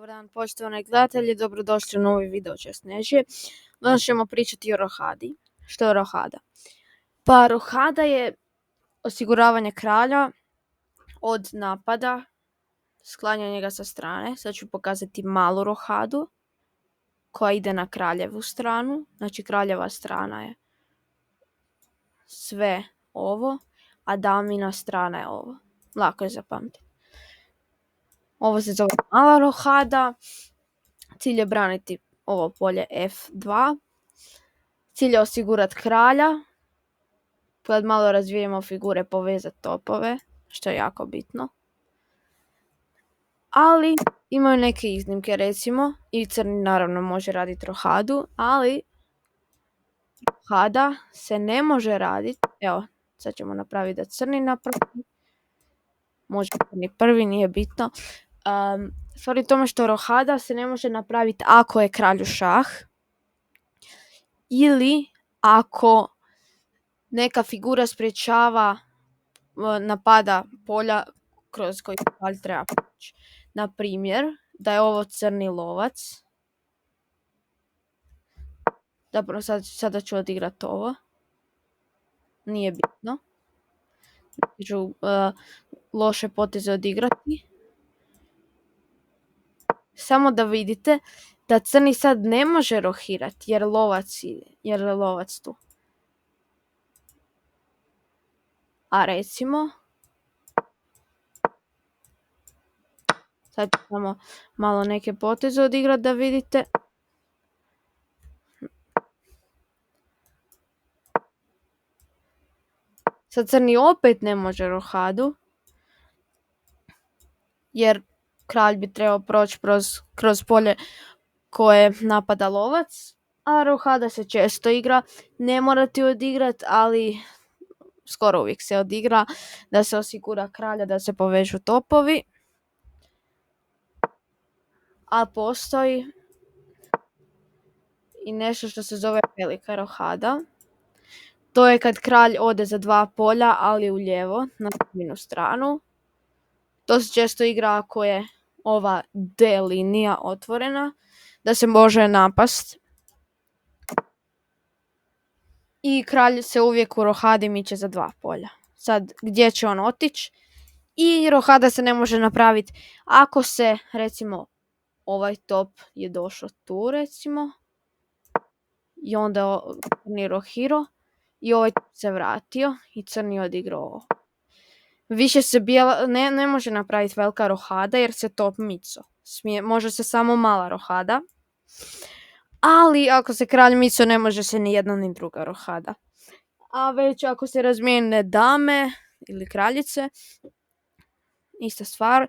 Dobar dan poštovani gledatelji, dobrodošli u novi video Česnežije. Danas ćemo pričati o rohadi. Što je rohada? Pa rohada je osiguravanje kralja od napada, sklanjanje ga sa strane. Sad ću pokazati malu rohadu koja ide na kraljevu stranu. Znači kraljeva strana je sve ovo, a damina strana je ovo. Lako je zapamtiti. Ovo se zove mala rohada. Cilj je braniti ovo polje F2. Cilj je osigurati kralja. Kad malo razvijemo figure, povezati topove, što je jako bitno. Ali imaju neke iznimke, recimo, i crni naravno može raditi rohadu, ali rohada se ne može raditi. Evo, sad ćemo napraviti da crni napravi. Može crni prvi, nije bitno. Stvari tome što rohada se ne može napraviti ako je kralju šah ili ako neka figura sprječava napada polja kroz koji kralj treba proći. Na primjer, da je ovo crni lovac. Dobro, sada ću odigrati ovo. Nije bitno. Ću loše poteze odigrati. Samo da vidite da crni sad ne može rohirati jer je lovac tu. A recimo, sad ću samo malo neke poteze odigrati da vidite. Sad crni opet ne može rohadu, jer kralj bi trebao proći kroz polje koje napada lovac, a rohada se često igra. Ne morate odigrati, ali skoro uvijek se odigra da se osigura kralja, da se povežu topovi. A postoji i nešto što se zove velika rohada. To je kad kralj ode za dva polja, ali u lijevo, na daminu stranu. To se često igra ako je ova D linija otvorena, da se može napast. I kralj se uvijek u rohadi miče za dva polja. Sad, gdje će on otići? I rohada se ne može napraviti ako se, recimo, ovaj top je došao tu, recimo, i onda crni rohiro, i ovaj se vratio i crni odigrao ovo. Više se ne može napraviti velika rohada jer se top mico. Može se samo mala rohada. Ali ako se kralj mico, ne može se ni jedna ni druga rohada. A već ako se razmijene dame ili kraljice, ista stvar.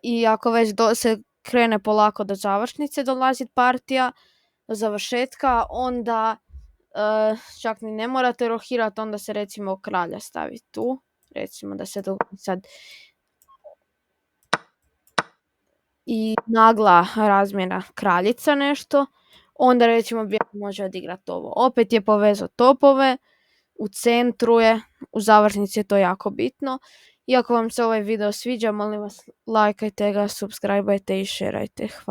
I ako već se krene polako do završnice dolaziti partija, do završetka, onda čak ni ne morate rohirati, onda se recimo kralja stavi tu. Recimo da se dogodi sad i nagla razmjena kraljica nešto, onda recimo bijelo može odigrati ovo. Opet je povezao topove, u centru je, u završnici je to jako bitno. I ako vam se ovaj video sviđa, molim vas lajkajte ga, subscribeajte i šerajte. Hvala.